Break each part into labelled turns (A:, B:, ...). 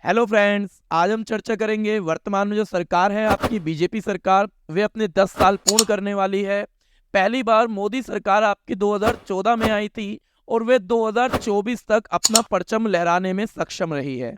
A: Hello friends, आज हम चर्चा करेंगे वर्तमान में जो सरकार है आपकी बीजेपी सरकार, वे अपने 10 साल पूर्ण करने वाली है। पहली बार मोदी सरकार आपकी 2014 में आई थी और वे 2024 तक अपना परचम लहराने में सक्षम रही है।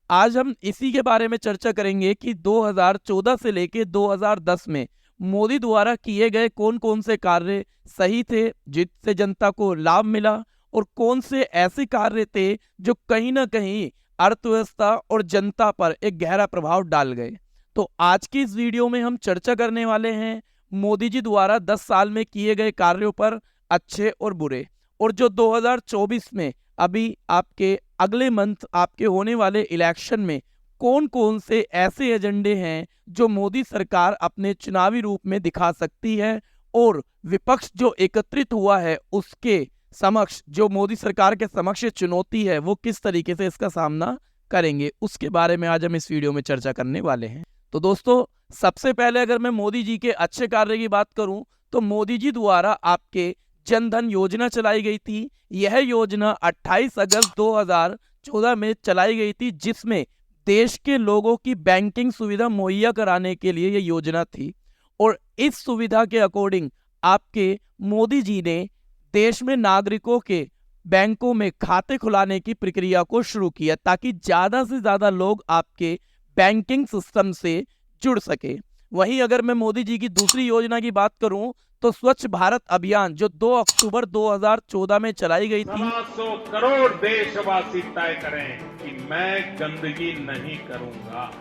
A: आज हम इसी के बारे में चर्चा करेंगे कि 2014 से लेके 2010 में मोदी द्वारा किए गए कौन कौन से कार्य सही थे जिससे जनता को लाभ मिला, और कौन से ऐसे कार्य थे जो कहीं ना कहीं अर्थव्यवस्था और जनता पर एक गहरा प्रभाव डाल गए। तो आज की इस वीडियो में हम चर्चा करने वाले हैं मोदी जी द्वारा 10 साल में किए गए कार्यों पर, अच्छे और बुरे। और जो 2024 में अभी आपके अगले मंथ आपके होने वाले इलेक्शन में कौन कौन से ऐसे एजेंडे हैं जो मोदी सरकार अपने चुनावी रूप में दिखा सकती है, और विपक्ष जो एकत्रित हुआ है उसके समक्ष, जो मोदी सरकार के समक्ष चुनौती है, वो किस तरीके से इसका सामना करेंगे, उसके बारे में आज हम इस वीडियो में चर्चा करने वाले हैं। तो दोस्तों, सबसे पहले अगर मैं मोदी जी के अच्छे कार्य की बात करूं तो मोदी जी द्वारा आपके जन धन योजना चलाई गई थी। यह योजना 28 अगस्त 2014 में चलाई गई थी, जिसमें देश के लोगों की बैंकिंग सुविधा मुहैया कराने के लिए यह योजना थी। और इस सुविधा के अकॉर्डिंग आपके मोदी जी ने देश में नागरिकों के बैंकों में खाते खुलाने की प्रक्रिया को शुरू किया, ताकि ज्यादा से ज्यादा लोग आपके बैंकिंग सिस्टम से जुड़ सके। वहीं अगर मैं मोदी जी की दूसरी योजना की बात करूं तो स्वच्छ भारत अभियान, जो 2 अक्टूबर 2014 में चलाई गई थी।
B: 100 करोड़ देशवासी तय करें कि मैं गंदगी नहीं करूंगा।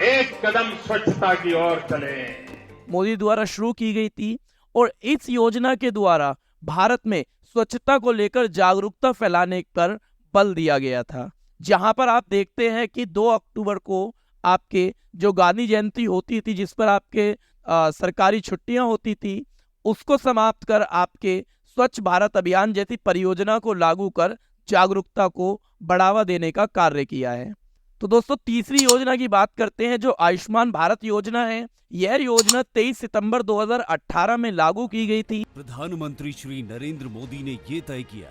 B: एक कदम स्वच्छता की ओर चले।
A: मोदी द्वारा शुरू की गई थी, और इस योजना के द्वारा भारत में स्वच्छता को लेकर जागरूकता फैलाने पर बल दिया गया था। जहां पर आप देखते हैं कि 2 अक्टूबर को आपके जो गांधी जयंती होती थी, जिस पर आपके सरकारी छुट्टियां होती थी, उसको समाप्त कर आपके स्वच्छ भारत अभियान जैसी परियोजना को लागू कर जागरूकता को बढ़ावा देने का कार्य किया है। तो दोस्तों, तीसरी योजना की बात करते हैं, जो आयुष्मान भारत योजना है। यह योजना 23 सितंबर 2018 में लागू की गई थी।
C: प्रधानमंत्री श्री नरेंद्र मोदी ने ये तय किया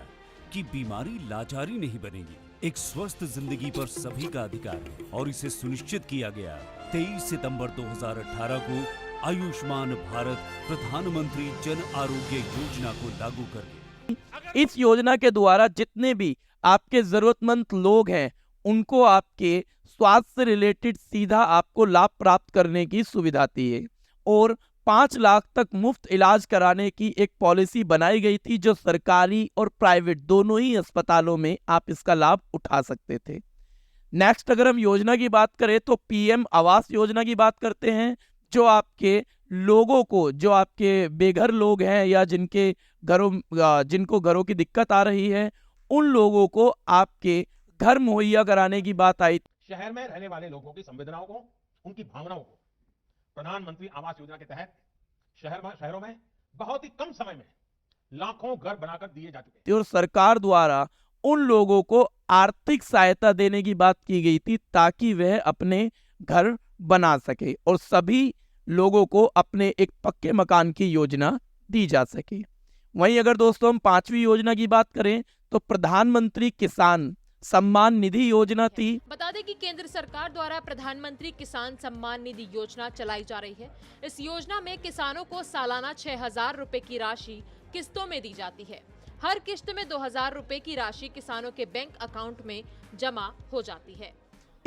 C: कि बीमारी लाचारी नहीं बनेगी, एक स्वस्थ जिंदगी पर सभी का अधिकार है, और इसे सुनिश्चित किया गया। 23 सितंबर 2018 को आयुष्मान भारत प्रधानमंत्री जन आरोग्य योजना को लागू कर।
A: इस योजना के द्वारा जितने भी आपके जरूरतमंद लोग हैं उनको आपके स्वास्थ्य से रिलेटेड सीधा आपको लाभ प्राप्त करने की सुविधा थी है, और 5 लाख तक मुफ्त इलाज कराने की एक पॉलिसी बनाई गई थी, जो सरकारी और प्राइवेट दोनों ही अस्पतालों में आप इसका लाभ उठा सकते थे। नेक्स्ट अगर हम योजना की बात करें तो पीएम आवास योजना की बात करते हैं, जो आपके लोगों को, जो आपके बेघर लोग हैं या जिनको घरों की दिक्कत आ रही है, उन लोगों को आपके घर मुहैया कराने की बात आई।
D: शहर में रहने वाले लोगों की संवेदनाओं को, उनकी भावनाओं को प्रधानमंत्री आवास योजना के तहत शहरों में बहुत ही कम समय में लाखों घर बनाकर दिए जा चुके हैं।
A: और सरकार द्वारा उन लोगों को आर्थिक सहायता देने की बात की गई थी, ताकि वह अपने घर बना सके और सभी लोगों को अपने एक पक्के मकान की योजना दी जा सके। वहीं अगर दोस्तों हम 5वीं योजना की बात करें तो प्रधानमंत्री किसान सम्मान निधि योजना थी।
E: बता दें कि केंद्र सरकार द्वारा प्रधानमंत्री किसान सम्मान निधि योजना चलाई जा रही है। इस योजना में किसानों को सालाना 6,000 रुपए की राशि किस्तों में दी जाती है। हर किस्त में 2,000 रुपए की राशि किसानों के बैंक अकाउंट में जमा हो जाती है।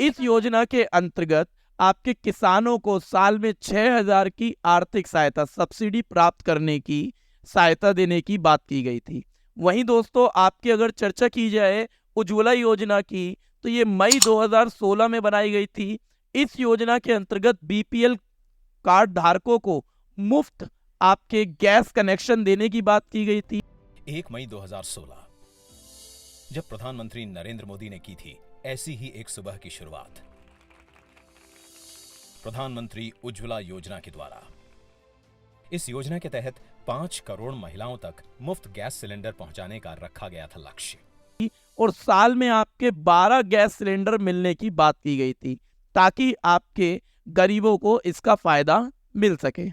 A: इस योजना के अंतर्गत आपके किसानों को साल में 6,000 की आर्थिक सहायता, सब्सिडी प्राप्त करने की सहायता देने की बात की गई थी। वहीं दोस्तों, आपकी अगर चर्चा की जाए उज्ज्वला योजना की, तो ये मई 2016 में बनाई गई थी। इस योजना के अंतर्गत बीपीएल कार्ड धारकों को मुफ्त आपके गैस कनेक्शन देने की बात की गई थी।
F: 1 मई 2016 जब प्रधानमंत्री नरेंद्र मोदी ने की थी ऐसी ही एक सुबह की शुरुआत प्रधानमंत्री उज्ज्वला योजना के द्वारा। इस योजना के तहत 5 करोड़ महिलाओं तक मुफ्त गैस सिलेंडर पहुंचाने का रखा गया था लक्ष्य,
A: और साल में आपके 12 गैस सिलेंडर मिलने की बात की गई थी, ताकि आपके गरीबों को इसका फायदा मिल सके।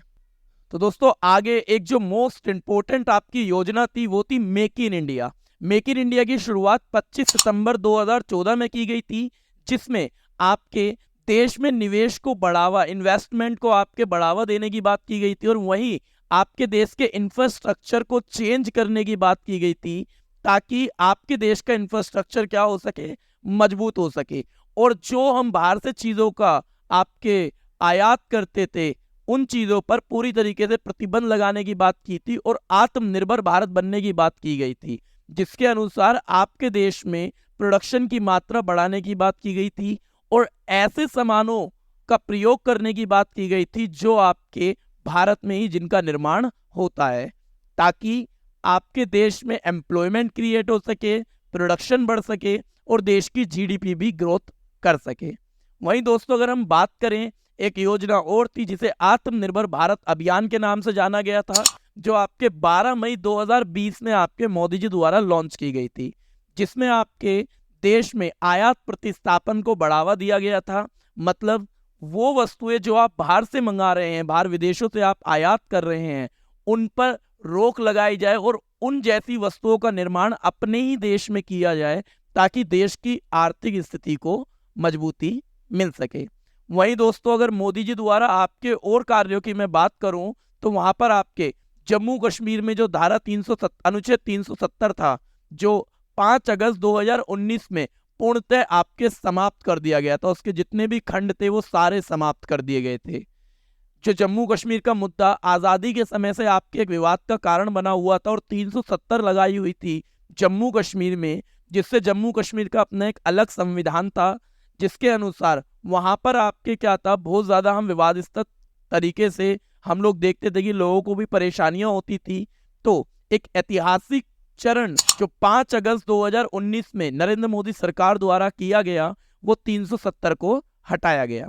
A: तो दोस्तों, आगे एक जो मोस्ट इंपोर्टेंट आपकी योजना थी वो थी make in India. Make in India की शुरुआत 25 सितंबर 2014 में की गई थी, जिसमें आपके देश में निवेश को बढ़ावा, इन्वेस्टमेंट को आपके बढ़ावा देने की बात की गई थी, और वहीं आपके देश के इंफ्रास्ट्रक्चर को चेंज करने की बात की गई थी, ताकि आपके देश का इंफ्रास्ट्रक्चर क्या हो सके, मजबूत हो सके। और जो हम बाहर से चीज़ों का आपके आयात करते थे, उन चीज़ों पर पूरी तरीके से प्रतिबंध लगाने की बात की थी और आत्मनिर्भर भारत बनने की बात की गई थी, जिसके अनुसार आपके देश में प्रोडक्शन की मात्रा बढ़ाने की बात की गई थी और ऐसे सामानों का प्रयोग करने की बात की गई थी जो आपके भारत में ही जिनका निर्माण होता है, ताकि आपके देश में एम्प्लॉयमेंट क्रिएट हो सके, प्रोडक्शन बढ़ सके और देश की जीडीपी भी ग्रोथ कर सके। वहीं दोस्तों अगर हम बात करें, एक योजना और थी जिसे आत्मनिर्भर भारत अभियान के नाम से जाना गया था, जो आपके 12 मई 2020 में आपके मोदी जी द्वारा लॉन्च की गई थी, जिसमें आपके देश में आयात प्रतिस्थापन को बढ़ावा दिया गया था। मतलब वो वस्तुएं जो आप बाहर से मंगा रहे हैं, बाहर विदेशों से आप आयात कर रहे हैं, उन पर रोक लगाई जाए और उन जैसी वस्तुओं का निर्माण अपने ही देश में किया जाए, ताकि देश की आर्थिक स्थिति को मजबूती मिल सके। वहीं दोस्तों अगर मोदी जी द्वारा आपके और कार्यों की मैं बात करूं, तो वहां पर आपके जम्मू कश्मीर में जो धारा अनुच्छेद 370 था, जो 5 अगस्त 2019 में पूर्णतः आपके समाप्त कर दिया गया था, उसके जितने भी खंड थे वो सारे समाप्त कर दिए गए थे। जो जम्मू कश्मीर का मुद्दा आज़ादी के समय से आपके एक विवाद का कारण बना हुआ था और 370 लगाई हुई थी जम्मू कश्मीर में, जिससे जम्मू कश्मीर का अपना एक अलग संविधान था, जिसके अनुसार वहां पर आपके क्या था, बहुत ज़्यादा हम विवादित तरीके से हम लोग देखते थे कि लोगों को भी परेशानियां होती थी। तो एक ऐतिहासिक चरण जो 5 अगस्त 2019 में नरेंद्र मोदी सरकार द्वारा किया गया, वो 370 को हटाया गया।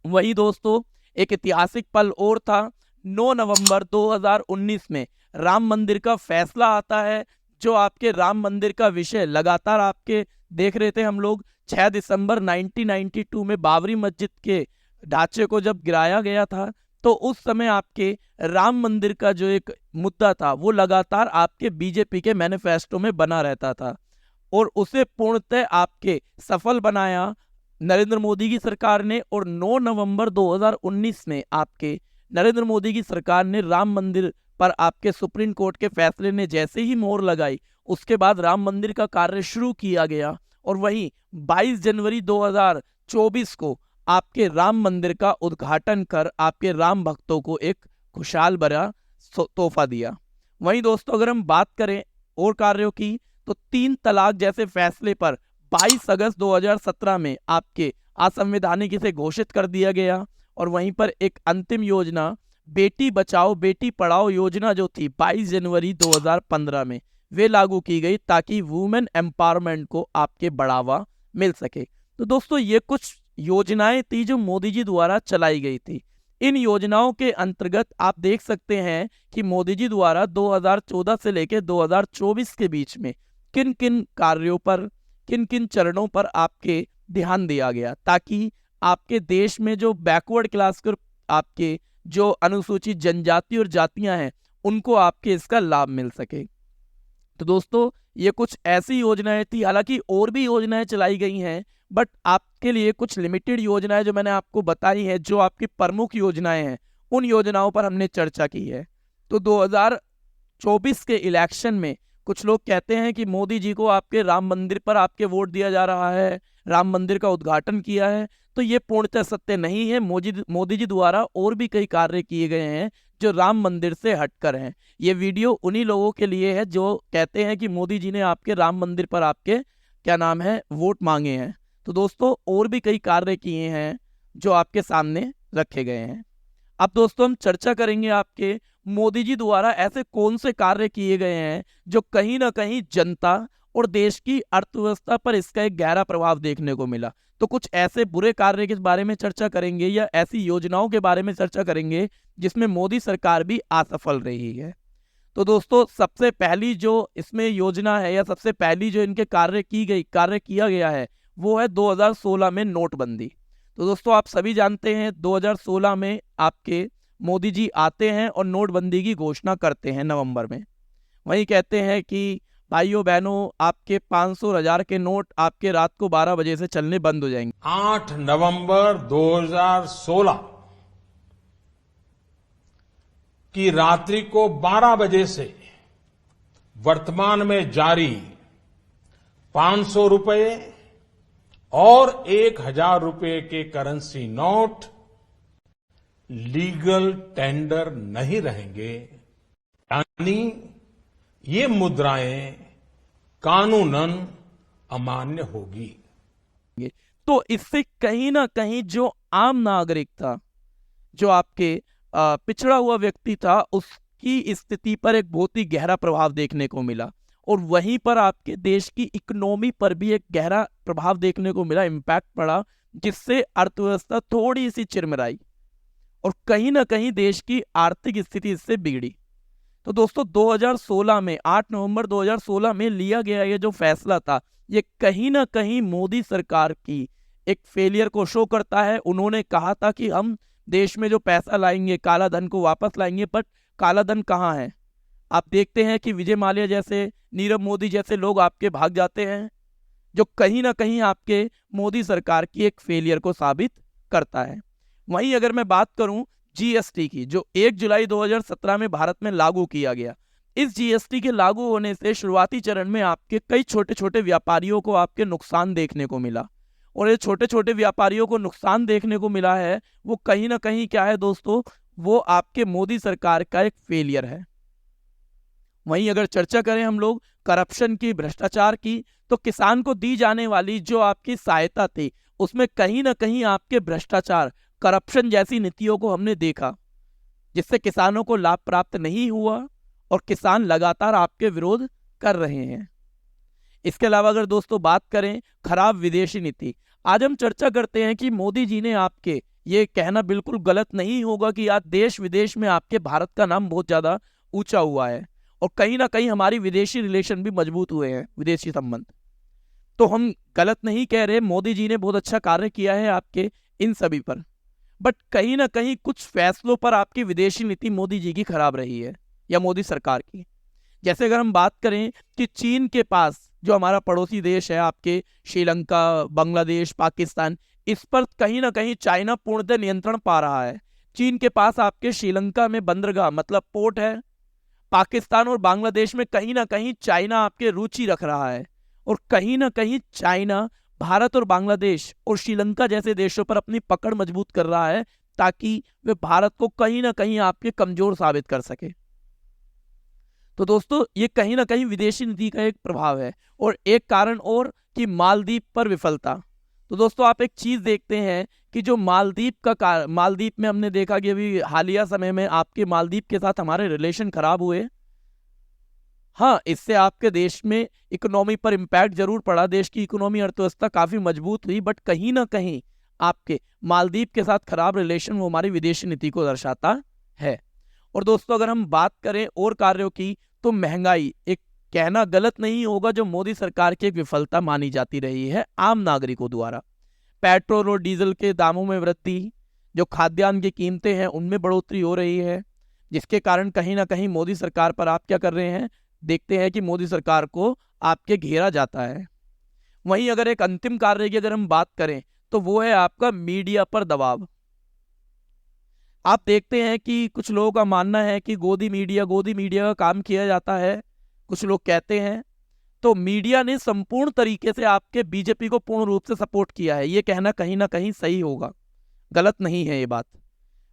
A: वही दोस्तों एक ऐतिहासिक पल और था, 9 नवंबर 2019 में राम मंदिर का फैसला आता है, जो आपके राम मंदिर का विषय लगातार आपके देख रहे थे हम लोग। 6 दिसंबर 1992 में बाबरी मस्जिद के ढांचे को जब गिराया गया था, तो उस समय आपके राम मंदिर का जो एक मुद्दा था वो लगातार आपके बीजेपी के मैनिफेस्टो में बना रहता था, और उसे पूर्णतः आपके सफल बनाया नरेंद्र मोदी की सरकार ने। और 9 नवंबर 2019 में आपके नरेंद्र मोदी की सरकार ने राम मंदिर पर आपके सुप्रीम कोर्ट के फैसले ने जैसे ही मोहर लगाई, उसके बाद राम मंदिर का कार्य शुरू किया गया। और वहीं 22 जनवरी 2024 को आपके राम मंदिर का उद्घाटन कर आपके राम भक्तों को एक खुशहाल भरा तोहफा दिया। वहीं दोस्तों अगर हम बात करें और कार्यों की, तो 3 तलाक जैसे फैसले पर 22 अगस्त 2017 में आपके असंवैधानिक इसे घोषित कर दिया गया। और वहीं पर एक अंतिम योजना बेटी बचाओ बेटी पढ़ाओ योजना जो थी 22 जनवरी 2015 में वे लागू की गई, ताकि वुमेन एम्पावरमेंट को आपके बढ़ावा मिल सके। तो दोस्तों ये कुछ योजनाएं थी जो मोदी जी द्वारा चलाई गई थी। इन योजनाओं के अंतर्गत आप देख सकते हैं कि मोदी जी द्वारा 2014 से लेकर 2024 के बीच में किन किन कार्यों पर, किन किन चरणों पर आपके ध्यान दिया गया, ताकि आपके देश में जो बैकवर्ड क्लास के आपके जो अनुसूचित जनजाति और जातियां हैं, उनको आपके इसका लाभ मिल सके। तो दोस्तों ये कुछ ऐसी योजनाएं थी, हालांकि और भी योजनाएं चलाई गई हैं, बट आपके लिए कुछ लिमिटेड योजनाएं जो मैंने आपको बताई हैं, जो आपकी प्रमुख योजनाएं हैं, उन योजनाओं पर हमने चर्चा की है। तो 2024 के इलेक्शन में कुछ लोग कहते हैं कि मोदी जी को आपके राम मंदिर पर आपके वोट दिया जा रहा है, राम मंदिर का उद्घाटन किया है, तो ये पूर्णतः सत्य नहीं है। मोदी जी द्वारा और भी कई कार्य किए गए हैं जो राम मंदिर से हटकर हैं। ये वीडियो उन्हीं लोगों के लिए है जो कहते हैं कि मोदी जी ने आपके राम मंदिर पर आपके क्या नाम है वोट मांगे हैं। तो दोस्तों और भी कई कार्य किए हैं जो आपके सामने रखे गए हैं। अब दोस्तों हम चर्चा करेंगे आपके मोदी जी द्वारा ऐसे कौन से कार्य किए गए हैं जो कहीं ना कहीं जनता और देश की अर्थव्यवस्था पर इसका एक गहरा प्रभाव देखने को मिला। तो कुछ ऐसे बुरे कार्य के बारे में चर्चा करेंगे या ऐसी योजनाओं के बारे में चर्चा करेंगे जिसमें मोदी सरकार भी असफल रही है। तो दोस्तों सबसे पहली जो इसमें योजना है या सबसे पहली जो इनके कार्य किया गया है वो है 2016 में नोटबंदी। तो दोस्तों आप सभी जानते हैं 2016 में आपके मोदी जी आते हैं और नोटबंदी की घोषणा करते हैं नवंबर में। वही कहते हैं कि भाइयों बहनों, आपके 500 और 1000 के नोट आपके रात को 12 बजे से चलने बंद हो जाएंगे।
D: 8 नवंबर 2016 की रात्रि को 12 बजे से वर्तमान में जारी 500 रुपए और 1000 रुपए के करेंसी नोट लीगल टेंडर नहीं रहेंगे, यानी ये मुद्राएं कानूनन अमान्य होगी।
A: तो इससे कहीं ना कहीं जो आम नागरिक था, जो आपके पिछड़ा हुआ व्यक्ति था, उसकी स्थिति पर एक बहुत ही गहरा प्रभाव देखने को मिला। और वहीं पर आपके देश की इकोनॉमी पर भी एक गहरा प्रभाव देखने को मिला, इम्पैक्ट पड़ा, जिससे अर्थव्यवस्था थोड़ी सी चिरमिराई और कहीं ना कहीं देश की आर्थिक स्थिति इससे बिगड़ी। तो दोस्तों 2016 में 8 नवंबर 2016 में लिया गया ये जो फैसला था, ये कहीं ना कहीं मोदी सरकार की एक फेलियर को शो करता है। उन्होंने कहा था कि हम देश में जो पैसा लाएंगे, काला धन को वापस लाएंगे, बट काला धन कहाँ है? आप देखते हैं कि विजय माल्या जैसे, नीरव मोदी जैसे लोग आपके भाग जाते हैं, जो कहीं ना कहीं आपके मोदी सरकार की एक फेलियर को साबित करता है। वहीं अगर मैं बात करूं जीएसटी की, जो 1 जुलाई 2017 में भारत में लागू किया गया, इस जीएसटी के लागू होने से शुरुआती चरण में आपके कई छोटे छोटे व्यापारियों को आपके नुकसान देखने को मिला। और ये छोटे छोटे व्यापारियों को नुकसान देखने को मिला है, वो कहीं ना कहीं क्या है दोस्तों, वो आपके मोदी सरकार का एक फेलियर है। वहीं अगर चर्चा करें हम लोग करप्शन की, भ्रष्टाचार की, तो किसान को दी जाने वाली जो आपकी सहायता थी, उसमें कहीं ना कहीं आपके भ्रष्टाचार, करप्शन जैसी नीतियों को हमने देखा, जिससे किसानों को लाभ प्राप्त नहीं हुआ और किसान लगातार आपके विरोध कर रहे हैं। इसके अलावा अगर दोस्तों बात करें खराब विदेशी नीति, आज हम चर्चा करते हैं कि मोदी जी ने आपके, ये कहना बिल्कुल गलत नहीं होगा कि आज देश विदेश में आपके भारत का नाम बहुत ज्यादा ऊंचा हुआ है और कहीं ना कहीं हमारी विदेशी रिलेशन भी मजबूत हुए हैं, विदेशी संबंध। तो हम गलत नहीं कह रहे, मोदी जी ने बहुत अच्छा कार्य किया है आपके इन सभी पर, बट कहीं ना कहीं कुछ फैसलों पर आपकी विदेशी नीति मोदी जी की खराब रही है या मोदी सरकार की। जैसे अगर हम बात करें कि चीन के पास, जो हमारा पड़ोसी देश है आपके, श्रीलंका, बांग्लादेश, पाकिस्तान, इस पर कहीं ना कहीं चाइना पूर्णतः नियंत्रण पा रहा है। चीन के पास आपके श्रीलंका में बंदरगाह मतलब पोर्ट है, पाकिस्तान और बांग्लादेश में कहीं ना कहीं चाइना आपके रुचि रख रहा है और कहीं ना कहीं चाइना भारत और बांग्लादेश और श्रीलंका जैसे देशों पर अपनी पकड़ मजबूत कर रहा है, ताकि वे भारत को कहीं ना कहीं आपके कमजोर साबित कर सके। तो दोस्तों ये कहीं ना कहीं विदेशी नीति का एक प्रभाव है। और एक कारण और कि मालदीव पर विफलता। तो दोस्तों आप एक चीज देखते हैं कि जो मालदीव में हमने देखा कि अभी हालिया समय में आपके मालदीव के साथ हमारे रिलेशन खराब हुए। हाँ, इससे आपके देश में इकोनॉमी पर इम्पैक्ट जरूर पड़ा, देश की इकोनॉमी, अर्थव्यवस्था काफी मजबूत हुई, बट कहीं ना कहीं आपके मालदीव के साथ खराब रिलेशन वो हमारी विदेशी नीति को दर्शाता है। और दोस्तों अगर हम बात करें और कार्यों की, तो महंगाई एक कहना गलत नहीं होगा, जो मोदी सरकार की एक विफलता मानी जाती रही है आम नागरिकों द्वारा। पेट्रोल और डीजल के दामों में वृद्धि, जो खाद्यान्न की कीमतें हैं उनमें बढ़ोतरी हो रही है, जिसके कारण कहीं ना कहीं मोदी सरकार पर आप क्या कर रहे हैं, देखते हैं कि मोदी सरकार को आपके घेरा जाता है। वहीं अगर एक अंतिम कार्य की अगर हम बात करें, तो वो है आपका मीडिया पर दबाव। आप देखते हैं कि कुछ लोगों का मानना है कि गोदी मीडिया का काम किया जाता है, कुछ लोग कहते हैं। तो मीडिया ने संपूर्ण तरीके से आपके बीजेपी को पूर्ण रूप से सपोर्ट किया है, ये कहना कहीं ना कहीं सही होगा, गलत नहीं है ये बात।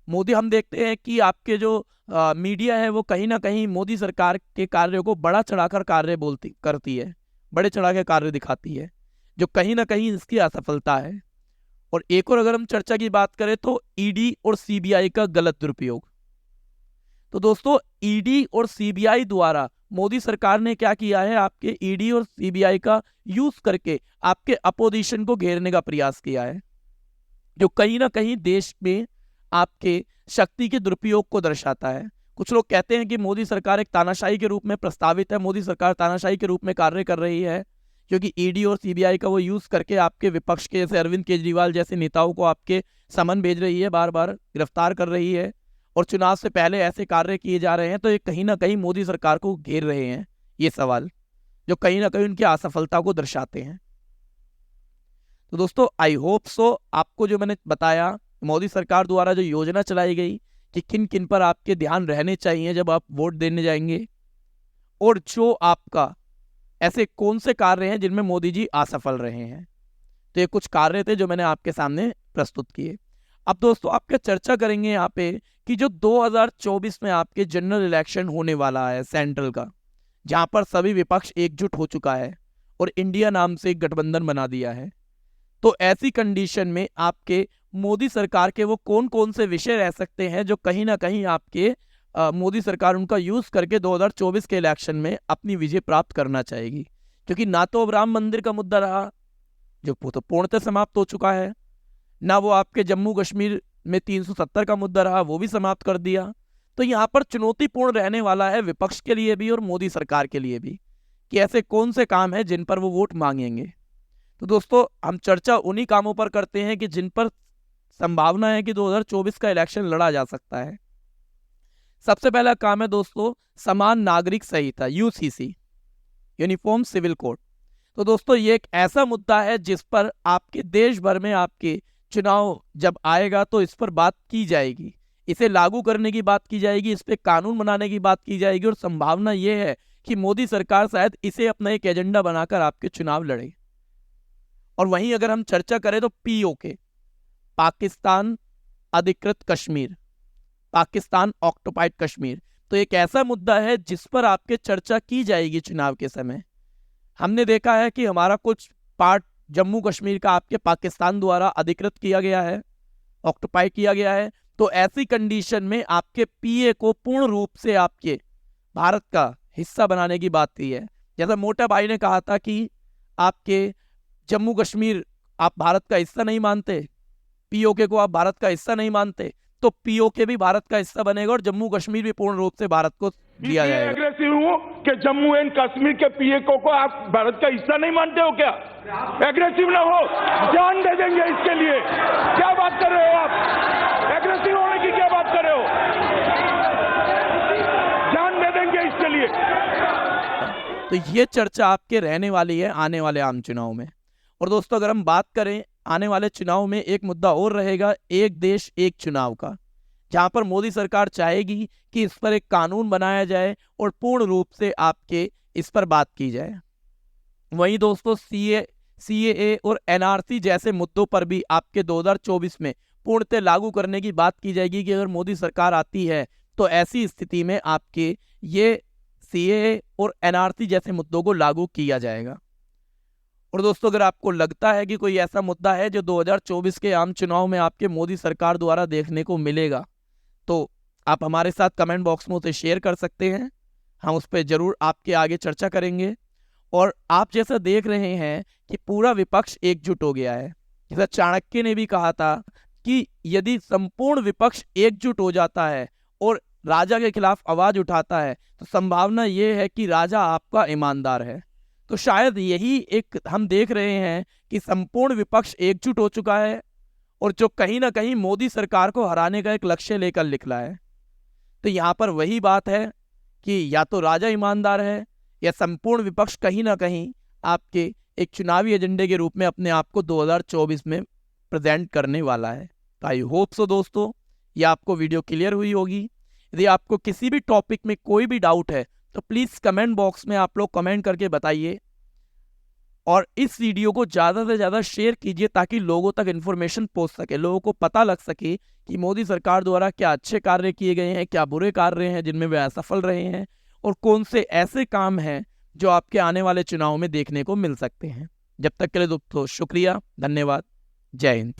A: मोदी, हम देखते हैं कि आपके जो मीडिया है वो कहीं ना कहीं मोदी सरकार के कार्यों को बड़ा चढ़ाकर कार्य करती है, बड़े चढ़ा के कार्य दिखाती है, जो कहीं ना कहीं इसकी असफलता है। और एक और अगर हम चर्चा की बात करें तो ईडी और सीबीआई का गलत दुरुपयोग। तो दोस्तों ईडी और सीबीआई द्वारा मोदी सरकार ने क्या किया है, आपके ईडी और सीबीआई का यूज करके आपके अपोजिशन को घेरने का प्रयास किया है, जो कहीं ना कहीं देश में आपके शक्ति के दुरुपयोग को दर्शाता है। कुछ लोग कहते हैं कि मोदी सरकार एक तानाशाही के रूप में प्रस्तावित है, मोदी सरकार तानाशाही के रूप में कार्य कर रही है, क्योंकि ईडी और सीबीआई का वो यूज करके आपके विपक्ष के जैसे अरविंद केजरीवाल जैसे नेताओं को आपके समन भेज रही है, बार बार गिरफ्तार कर रही है, और चुनाव से पहले ऐसे कार्य किए जा रहे हैं। तो ये कहीं ना कहीं मोदी सरकार को घेर रहे हैं, ये सवाल। जो कहीं ना कहीं उनकी असफलता को दर्शाते हैं। तो दोस्तों आई होप सो आपको जो मैंने बताया मोदी सरकार द्वारा जो योजना चलाई गई कि किन किन पर आपके ध्यान रहने चाहिए जब आप वोट देने जाएंगे, और जो आपका ऐसे कौन से कार्य हैं जिनमें मोदी जी असफल रहे हैं। तो ये कुछ कार्य थे जो मैंने आपके सामने प्रस्तुत किए। अब दोस्तों आपके चर्चा करेंगे यहाँ पे कि जो 2024 में आपके जनरल इलेक्शन होने वाला है सेंट्रल का, जहां पर सभी विपक्ष एकजुट हो चुका है और इंडिया नाम से एक गठबंधन बना दिया है, तो ऐसी कंडीशन में आपके मोदी सरकार के वो कौन कौन से विषय रह सकते हैं जो कहीं ना कहीं आपके मोदी सरकार उनका यूज करके 2024 के इलेक्शन में अपनी विजय प्राप्त करना चाहेगी। क्योंकि ना तो अब राम मंदिर का मुद्दा रहा जो तो पूर्णतः समाप्त हो चुका है, ना वो आपके जम्मू कश्मीर में 370 का मुद्दा रहा, वो भी समाप्त कर दिया। तो यहाँ पर चुनौतीपूर्ण रहने वाला है विपक्ष के लिए भी और मोदी सरकार के लिए भी कि ऐसे कौन से काम हैं जिन पर वो वोट मांगेंगे। तो दोस्तों हम चर्चा उन्हीं कामों पर करते हैं कि जिन पर संभावना है कि 2024 का इलेक्शन लड़ा जा सकता है। सबसे पहला काम है दोस्तों समान नागरिक संहिता, यूसीसी, यूनिफॉर्म सिविल कोड। तो दोस्तों ये एक ऐसा मुद्दा है जिस पर आपके देश भर में आपके चुनाव जब आएगा तो इस पर बात की जाएगी, इसे लागू करने की बात की जाएगी, इस पे कानून बनाने की बात की जाएगी, और संभावना ये है कि मोदी सरकार शायद इसे अपना एक एजेंडा बनाकर आपके चुनाव लड़े। और वहीं अगर हम चर्चा करें तो पीओके, पाकिस्तान अधिकृत कश्मीर, पाकिस्तान ऑक्युपाइड कश्मीर, तो एक ऐसा मुद्दा है जिस पर आपके चर्चा की जाएगी चुनाव के समय। हमने देखा है कि हमारा कुछ पार्ट जम्मू कश्मीर का आपके पाकिस्तान द्वारा अधिकृत किया गया है, ऑक्युपाई किया गया है। तो ऐसी कंडीशन में आपके पीए को पूर्ण रूप से आपके भारत का हिस्सा बनाने की बात की है। जैसा मोटा भाई ने कहा था कि आपके जम्मू कश्मीर आप भारत का हिस्सा नहीं मानते, पीओके को आप भारत का हिस्सा नहीं मानते, तो पीओके भी भारत का हिस्सा बनेगा और जम्मू कश्मीर भी पूर्ण रूप से भारत को दिया जाएगा।
B: एग्रेसिव हूँ कि जम्मू एंड कश्मीर के पीएको को आप भारत का हिस्सा नहीं मानते हो क्या? एग्रेसिव ना हो, जान दे देंगे इसके लिए। क्या बात कर रहे हो आप? एग्रेसिव होने की क्या बात कर रहे हो? जान दे देंगे इसके लिए।
A: तो ये चर्चा आपके रहने वाली है आने वाले आम चुनाव में। और दोस्तों अगर हम बात करें आने वाले चुनाव में, एक मुद्दा और रहेगा एक देश एक चुनाव का, जहां पर मोदी सरकार चाहेगी कि इस पर एक कानून बनाया जाए और पूर्ण रूप से आपके इस पर बात की जाए। वहीं दोस्तों सीएए और एनआरसी जैसे मुद्दों पर भी आपके 2024 में पूर्णतः लागू करने की बात की जाएगी कि अगर मोदी सरकार आती है तो ऐसी स्थिति में आपके ये सीएए और एनआरसी जैसे मुद्दों को लागू किया जाएगा। और दोस्तों अगर आपको लगता है कि कोई ऐसा मुद्दा है जो 2024 के आम चुनाव में आपके मोदी सरकार द्वारा देखने को मिलेगा, तो आप हमारे साथ कमेंट बॉक्स में उसे शेयर कर सकते हैं। हम उस पर जरूर आपके आगे चर्चा करेंगे। और आप जैसा देख रहे हैं कि पूरा विपक्ष एकजुट हो गया है। जैसा चाणक्य ने भी कहा था कि यदि संपूर्ण विपक्ष एकजुट हो जाता है और राजा के खिलाफ आवाज उठाता है तो संभावना यह है कि राजा आपका ईमानदार है। तो शायद यही एक हम देख रहे हैं कि संपूर्ण विपक्ष एकजुट हो चुका है और जो कहीं ना कहीं मोदी सरकार को हराने का एक लक्ष्य लेकर निकला है। तो यहाँ पर वही बात है कि या तो राजा ईमानदार है या संपूर्ण विपक्ष कहीं ना कहीं आपके एक चुनावी एजेंडे के रूप में अपने आप को 2024 में प्रेजेंट करने वाला है। तो आई होप सो दोस्तों ये आपको वीडियो क्लियर हुई होगी। यदि आपको किसी भी टॉपिक में कोई भी डाउट है तो प्लीज़ कमेंट बॉक्स में आप लोग कमेंट करके बताइए और इस वीडियो को ज़्यादा से ज़्यादा शेयर कीजिए ताकि लोगों तक इन्फॉर्मेशन पहुंच सके, लोगों को पता लग सके कि मोदी सरकार द्वारा क्या अच्छे कार्य किए गए हैं, क्या बुरे कार्य हैं जिनमें वे असफल रहे हैं और कौन से ऐसे काम हैं जो आपके आने वाले चुनाव में देखने को मिल सकते हैं। जब तक के लिए दोस्तों शुक्रिया, धन्यवाद, जय हिंद।